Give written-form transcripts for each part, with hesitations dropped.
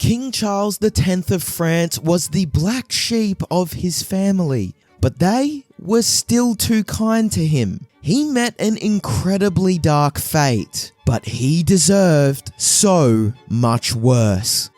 King Charles X of France was the black sheep of his family, but they were still too kind to him. He met an incredibly dark fate, but he deserved so much worse.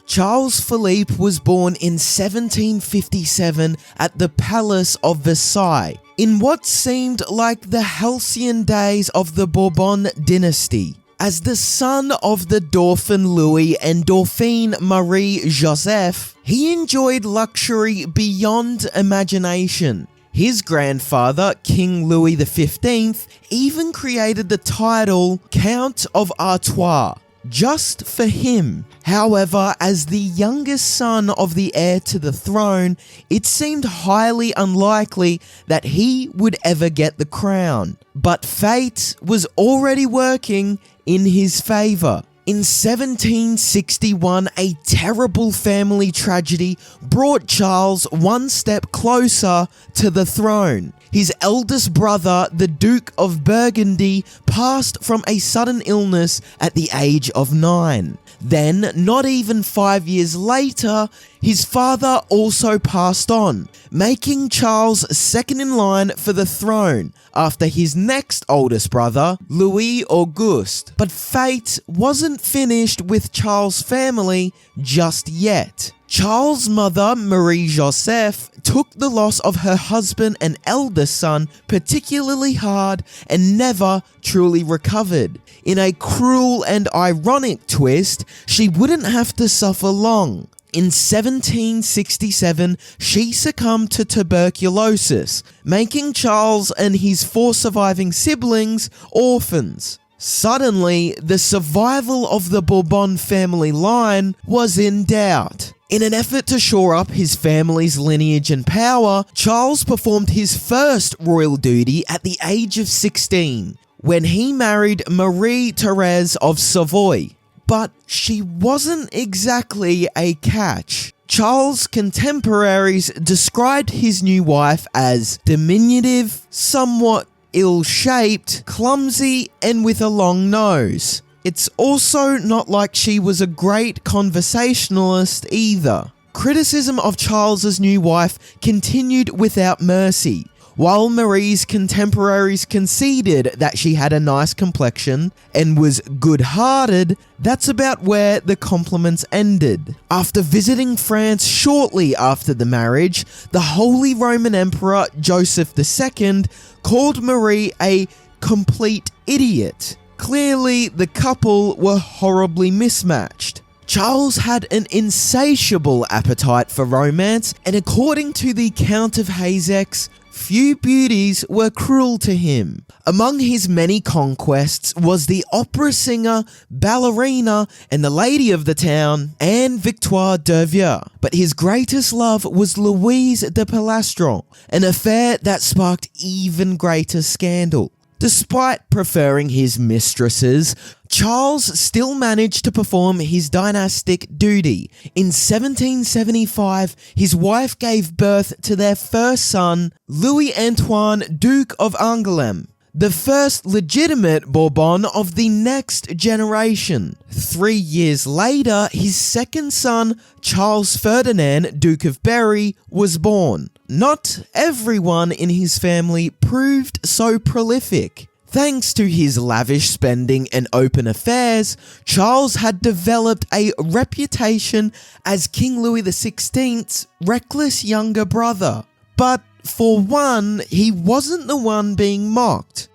Charles Philippe was born in 1757 at the Palace of Versailles, in what seemed like the halcyon days of the Bourbon dynasty. As the son of the Dauphin Louis and Dauphine Marie-Joseph, he enjoyed luxury beyond imagination. His grandfather, King Louis XV, even created the title Count of Artois, just for him. However, as the youngest son of the heir to the throne, it seemed highly unlikely that he would ever get the crown. But fate was already working in his favour. In 1761, a terrible family tragedy brought Charles one step closer to the throne. His eldest brother, the Duke of Burgundy, passed from a sudden illness at the age of 9. Then, not even 5 years later, his father also passed on, making Charles second in line for the throne after his next oldest brother, Louis Auguste. But fate wasn't finished with Charles' family just yet. Charles' mother, Marie-Joseph, took the loss of her husband and eldest son particularly hard and never truly recovered. In a cruel and ironic twist, she wouldn't have to suffer long. In 1767, she succumbed to tuberculosis, making Charles and his 4 surviving siblings orphans. Suddenly, the survival of the Bourbon family line was in doubt. In an effort to shore up his family's lineage and power, Charles performed his first royal duty at the age of 16, when he married Marie-Thérèse of Savoy. But she wasn't exactly a catch. Charles' contemporaries described his new wife as diminutive, somewhat ill-shaped, clumsy, and with a long nose. It's also not like she was a great conversationalist either. Criticism of Charles's new wife continued without mercy. While Marie's contemporaries conceded that she had a nice complexion and was good-hearted, that's about where the compliments ended. After visiting France shortly after the marriage, the Holy Roman Emperor Joseph II called Marie a complete idiot. Clearly, the couple were horribly mismatched. Charles had an insatiable appetite for romance, and according to the Count of Hazex, few beauties were cruel to him. Among his many conquests was the opera singer, ballerina, and the lady of the town, Anne Victoire d'Hervieux. But his greatest love was Louise de Palastron, an affair that sparked even greater scandal. Despite preferring his mistresses, Charles still managed to perform his dynastic duty. In 1775, his wife gave birth to their first son, Louis-Antoine, Duke of Angoulême, the first legitimate Bourbon of the next generation. 3 years later, his second son, Charles Ferdinand, Duke of Berry, was born. Not everyone in his family proved so prolific. Thanks to his lavish spending and open affairs, Charles had developed a reputation as King Louis XVI's reckless younger brother. But for one, he wasn't the one being mocked.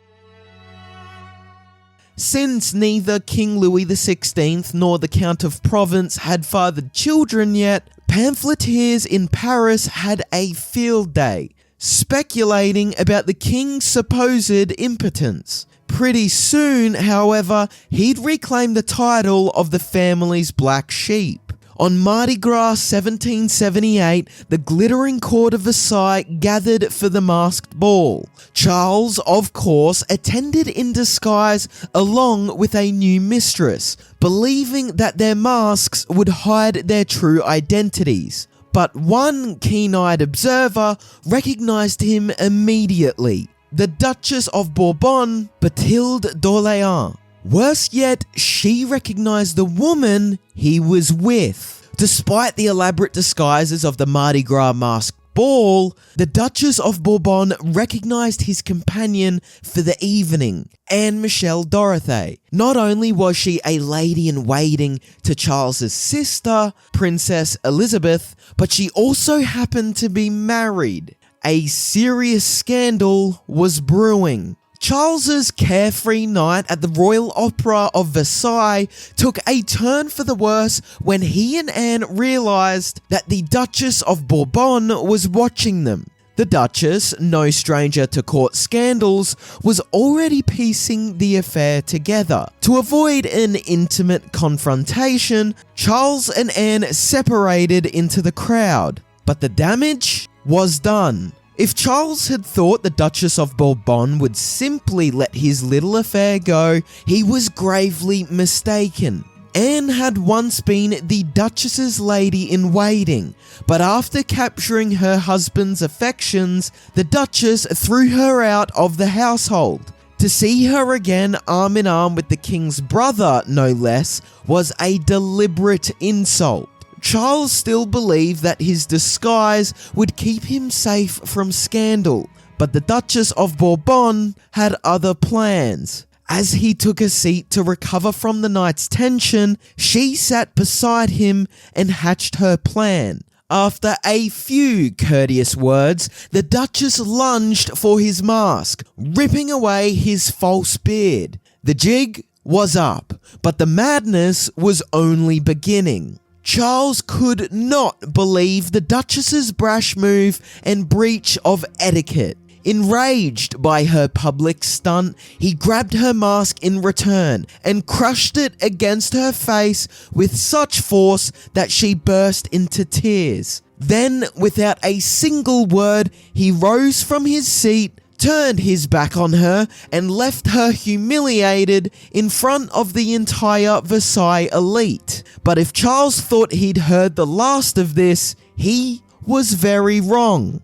Since neither King Louis XVI nor the Count of Provence had fathered children yet, pamphleteers in Paris had a field day, speculating about the king's supposed impotence. Pretty soon, however, he'd reclaim the title of the family's black sheep. On Mardi Gras 1778, the glittering court of Versailles gathered for the masked ball. Charles, of course, attended in disguise along with a new mistress, believing that their masks would hide their true identities. But one keen-eyed observer recognized him immediately. The Duchess of Bourbon, Bathilde d'Orléans. Worse yet, she recognized the woman he was with. Despite the elaborate disguises of the Mardi Gras masked ball, the Duchess of Bourbon recognized his companion for the evening, Anne Michelle Dorothée. Not only was she a lady-in-waiting to Charles's sister, Princess Elizabeth, but she also happened to be married. A serious scandal was brewing. Charles's carefree night at the Royal Opera of Versailles took a turn for the worse when he and Anne realised that the Duchess of Bourbon was watching them. The Duchess, no stranger to court scandals, was already piecing the affair together. To avoid an intimate confrontation, Charles and Anne separated into the crowd, but the damage was done. If Charles had thought the Duchess of Bourbon would simply let his little affair go, he was gravely mistaken. Anne had once been the Duchess's lady-in-waiting, but after capturing her husband's affections, the Duchess threw her out of the household. To see her again arm in arm with the king's brother, no less, was a deliberate insult. Charles still believed that his disguise would keep him safe from scandal, but the Duchess of Bourbon had other plans. As he took a seat to recover from the night's tension, she sat beside him and hatched her plan. After a few courteous words, the Duchess lunged for his mask, ripping away his false beard. The jig was up, but the madness was only beginning. Charles could not believe the Duchess's brash move and breach of etiquette. Enraged by her public stunt, he grabbed her mask in return and crushed it against her face with such force that she burst into tears. Then, without a single word, he rose from his seat, turned his back on her, and left her humiliated in front of the entire Versailles elite. But if Charles thought he'd heard the last of this, he was very wrong.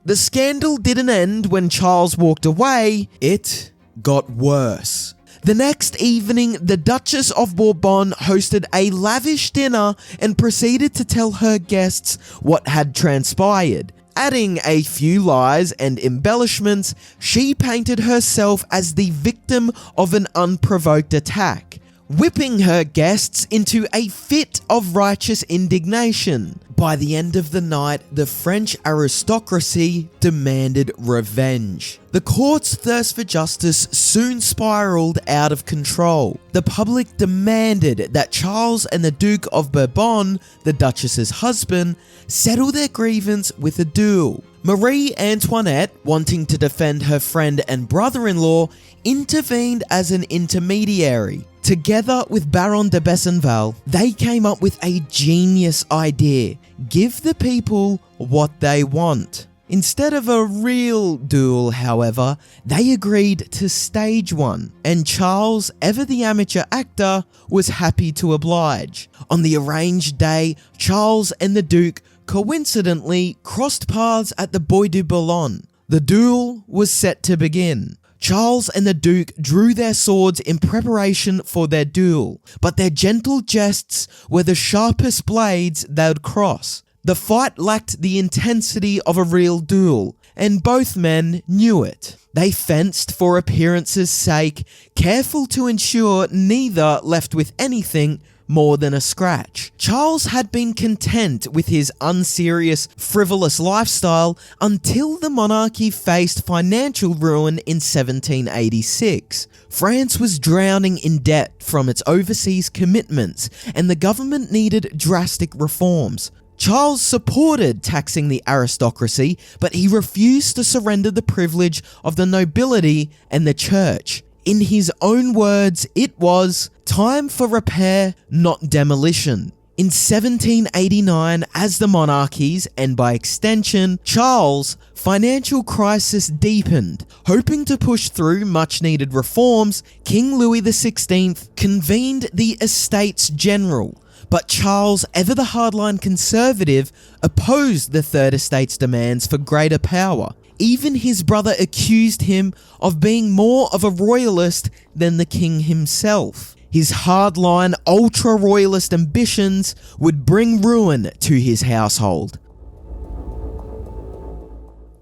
The scandal didn't end when Charles walked away, it got worse. The next evening, the Duchess of Bourbon hosted a lavish dinner and proceeded to tell her guests what had transpired. Adding a few lies and embellishments, she painted herself as the victim of an unprovoked attack, whipping her guests into a fit of righteous indignation. By the end of the night, the French aristocracy demanded revenge. The court's thirst for justice soon spiraled out of control. The public demanded that Charles and the Duke of Bourbon, the Duchess's husband, settle their grievance with a duel. Marie Antoinette, wanting to defend her friend and brother-in-law, intervened as an intermediary. Together with Baron de Bessenval, they came up with a genius idea: give the people what they want. Instead of a real duel, however, they agreed to stage one, and Charles, ever the amateur actor, was happy to oblige. On the arranged day, Charles and the Duke coincidentally crossed paths at the Bois de Boulogne. The duel was set to begin. Charles and the Duke drew their swords in preparation for their duel, but their gentle jests were the sharpest blades they'd cross. The fight lacked the intensity of a real duel, and both men knew it. They fenced for appearance's sake, careful to ensure neither left with anything more than a scratch. Charles had been content with his unserious, frivolous lifestyle until the monarchy faced financial ruin in 1786. France was drowning in debt from its overseas commitments, and the government needed drastic reforms. Charles supported taxing the aristocracy, but he refused to surrender the privilege of the nobility and the church. In his own words, it was time for repair, not demolition. In 1789, as the monarchy's, and by extension, Charles' financial crisis deepened. Hoping to push through much-needed reforms, King Louis XVI convened the Estates General. But Charles, ever the hardline conservative, opposed the Third Estate's demands for greater power. Even his brother accused him of being more of a royalist than the king himself. His hardline, ultra-royalist ambitions would bring ruin to his household.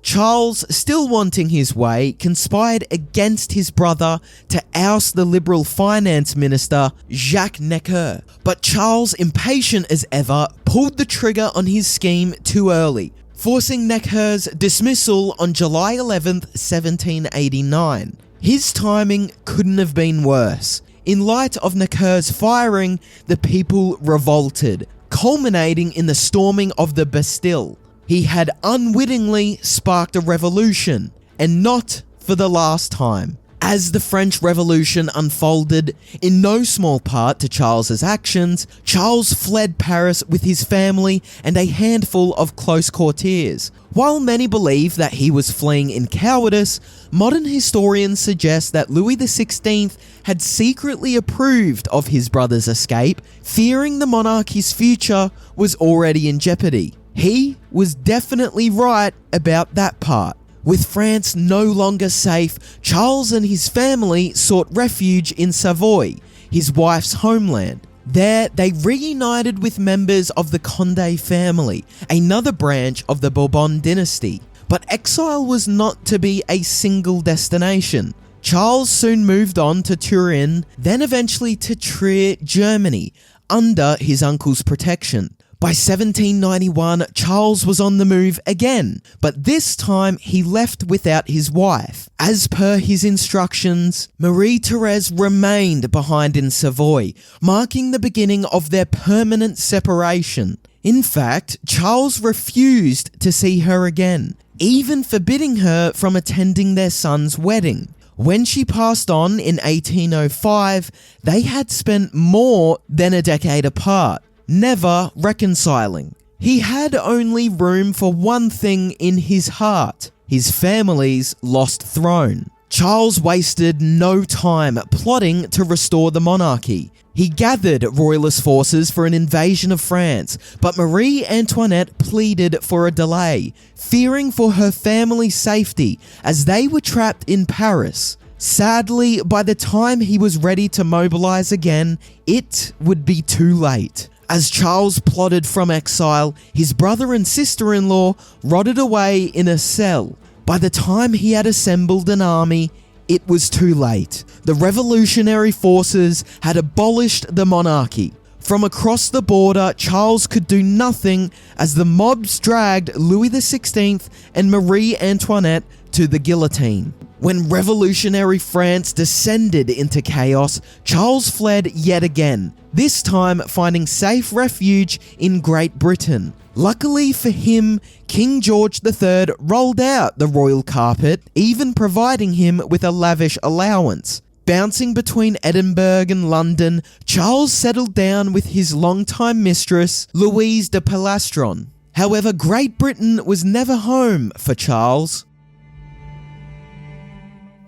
Charles, still wanting his way, conspired against his brother to oust the Liberal finance minister Jacques Necker. But Charles, impatient as ever, pulled the trigger on his scheme too early, forcing Necker's dismissal on July 11th, 1789. His timing couldn't have been worse. In light of Necker's firing, the people revolted, culminating in the storming of the Bastille. He had unwittingly sparked a revolution, and not for the last time. As the French Revolution unfolded, in no small part to Charles's actions, Charles fled Paris with his family and a handful of close courtiers. While many believe that he was fleeing in cowardice, modern historians suggest that Louis XVI had secretly approved of his brother's escape, fearing the monarchy's future was already in jeopardy. He was definitely right about that part. With France no longer safe, Charles and his family sought refuge in Savoy, his wife's homeland. There, they reunited with members of the Condé family, another branch of the Bourbon dynasty. But exile was not to be a single destination. Charles soon moved on to Turin, then eventually to Trier, Germany, under his uncle's protection. By 1791, Charles was on the move again, but this time he left without his wife. As per his instructions, Marie-Thérèse remained behind in Savoy, marking the beginning of their permanent separation. In fact, Charles refused to see her again, even forbidding her from attending their son's wedding. When she passed on in 1805, they had spent more than a decade apart, never reconciling. He had only room for one thing in his heart: his family's lost throne. Charles wasted no time plotting to restore the monarchy. He gathered royalist forces for an invasion of France, but Marie Antoinette pleaded for a delay, fearing for her family's safety as they were trapped in Paris. Sadly, by the time he was ready to mobilize again, it would be too late. As Charles plotted from exile, his brother and sister-in-law rotted away in a cell. By the time he had assembled an army, it was too late. The revolutionary forces had abolished the monarchy. From across the border, Charles could do nothing as the mobs dragged Louis XVI and Marie Antoinette to the guillotine. When revolutionary France descended into chaos, Charles fled yet again, this time finding safe refuge in Great Britain. Luckily for him, King George III rolled out the royal carpet, even providing him with a lavish allowance. Bouncing between Edinburgh and London, Charles settled down with his longtime mistress, Louise de Palastron. However, Great Britain was never home for Charles.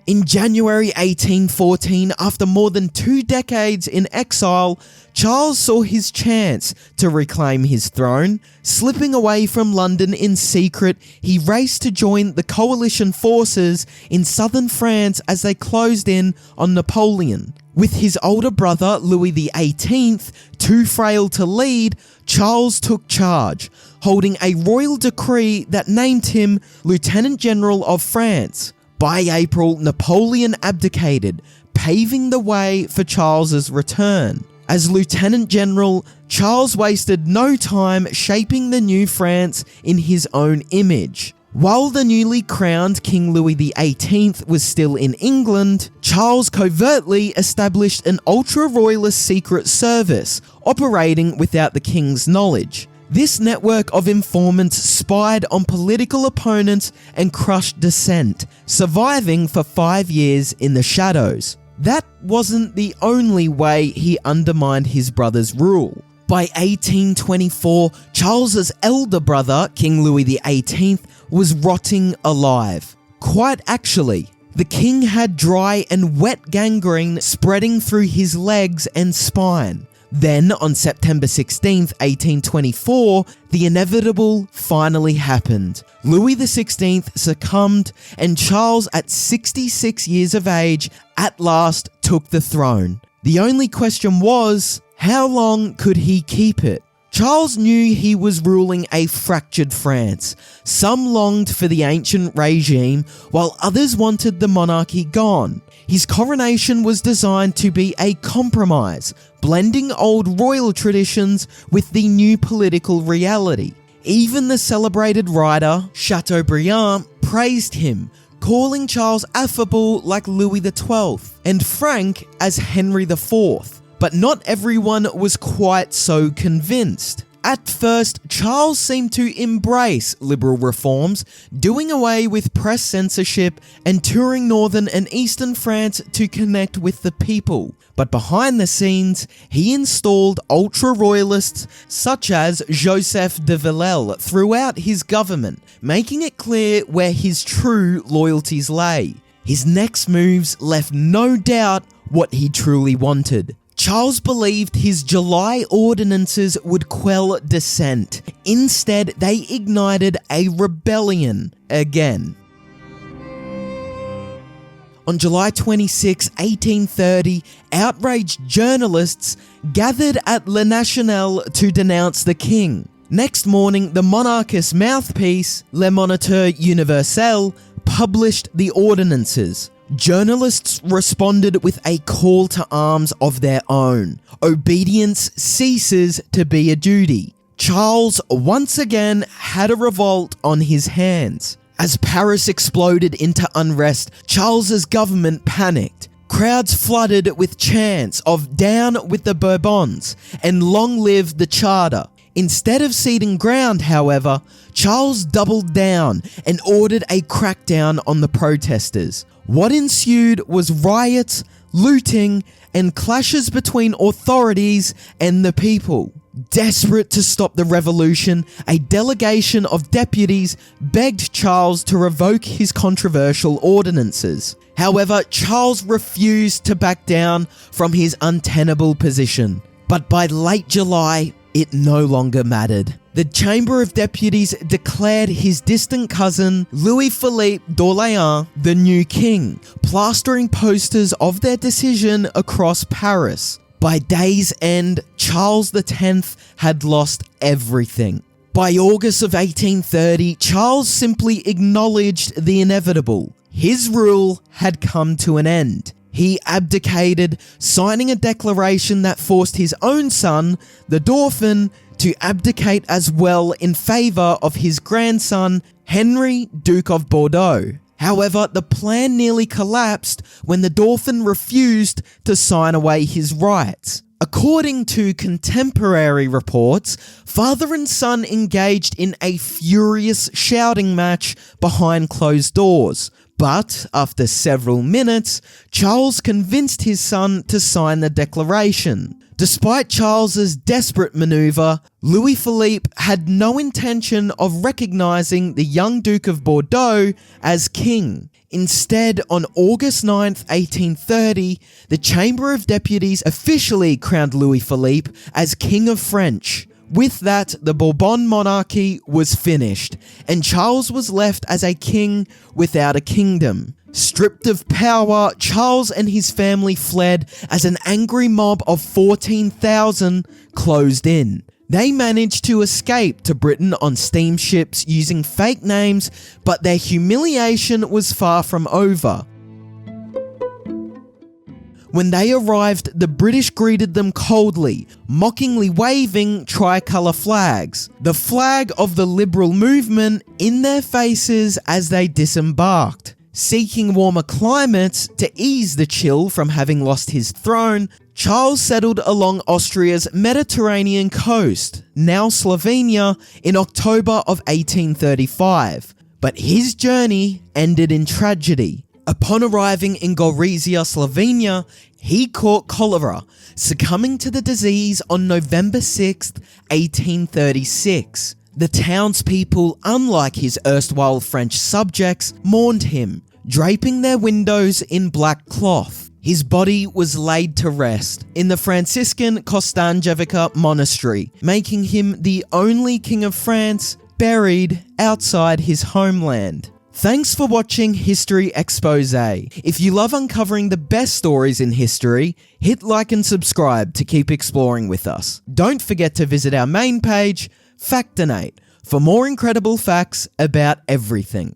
In January 1814, after more than 2 decades in exile, Charles saw his chance to reclaim his throne. Slipping away from London in secret, he raced to join the coalition forces in southern France as they closed in on Napoleon. With his older brother, Louis XVIII, too frail to lead, Charles took charge, holding a royal decree that named him Lieutenant General of France. By April, Napoleon abdicated, paving the way for Charles's return. As Lieutenant General, Charles wasted no time shaping the new France in his own image. While the newly crowned King Louis XVIII was still in England, Charles covertly established an ultra-royalist secret service, operating without the king's knowledge. This network of informants spied on political opponents and crushed dissent, surviving for 5 years in the shadows. That wasn't the only way he undermined his brother's rule. By 1824, Charles's elder brother, King Louis XVIII, was rotting alive. Quite actually, the king had dry and wet gangrene spreading through his legs and spine. Then, on September 16th, 1824, the inevitable finally happened. Louis XVI succumbed, and Charles, at 66 years of age, at last took the throne. The only question was, how long could he keep it? Charles knew he was ruling a fractured France. Some longed for the ancient regime, while others wanted the monarchy gone. His coronation was designed to be a compromise, blending old royal traditions with the new political reality. Even the celebrated writer Chateaubriand praised him, calling Charles affable like Louis XII and frank as Henry IV. But not everyone was quite so convinced. At first, Charles seemed to embrace liberal reforms, doing away with press censorship and touring northern and eastern France to connect with the people. But behind the scenes, he installed ultra-royalists such as Joseph de Villèle throughout his government, making it clear where his true loyalties lay. His next moves left no doubt what he truly wanted. Charles believed his July ordinances would quell dissent. Instead, they ignited a rebellion again. On July 26, 1830, outraged journalists gathered at Le National to denounce the king. Next morning, the monarchist mouthpiece, Le Moniteur Universel, published the ordinances. Journalists responded with a call to arms of their own. Obedience ceases to be a duty. Charles once again had a revolt on his hands. As Paris exploded into unrest, Charles's government panicked. Crowds flooded with chants of "Down with the Bourbons" and "Long live the Charter." Instead of ceding ground, however, Charles doubled down and ordered a crackdown on the protesters. What ensued was riots, looting, and clashes between authorities and the people. Desperate to stop the revolution, a delegation of deputies begged Charles to revoke his controversial ordinances. However, Charles refused to back down from his untenable position. But by late July, it no longer mattered. The Chamber of Deputies declared his distant cousin, Louis-Philippe d'Orléans, the new king, plastering posters of their decision across Paris. By day's end, Charles X had lost everything. By August of 1830, Charles simply acknowledged the inevitable. His rule had come to an end. He abdicated, signing a declaration that forced his own son, the Dauphin, to abdicate as well in favour of his grandson, Henry, Duke of Bordeaux. However, the plan nearly collapsed when the Dauphin refused to sign away his rights. According to contemporary reports, father and son engaged in a furious shouting match behind closed doors. But after several minutes, Charles convinced his son to sign the declaration. Despite Charles's desperate maneuver, Louis-Philippe had no intention of recognising the young Duke of Bordeaux as king. Instead, on August 9th, 1830, the Chamber of Deputies officially crowned Louis-Philippe as King of France. With that, the Bourbon monarchy was finished, and Charles was left as a king without a kingdom. Stripped of power, Charles and his family fled as an angry mob of 14,000 closed in. They managed to escape to Britain on steamships using fake names, but their humiliation was far from over. When they arrived, the British greeted them coldly, mockingly waving tricolour flags, the flag of the liberal movement, in their faces as they disembarked. Seeking warmer climates to ease the chill from having lost his throne, Charles settled along Austria's Mediterranean coast, now Slovenia, in October of 1835. But his journey ended in tragedy. Upon arriving in Gorizia, Slovenia, he caught cholera, succumbing to the disease on November 6, 1836. The townspeople, unlike his erstwhile French subjects, mourned him, draping their windows in black cloth. His body was laid to rest in the Franciscan Kostanjevica monastery, making him the only king of France buried outside his homeland. Thanks for watching History Expose. If you love uncovering the best stories in history, hit like and subscribe to keep exploring with us. Don't forget to visit our main page, Factinate, for more incredible facts about everything.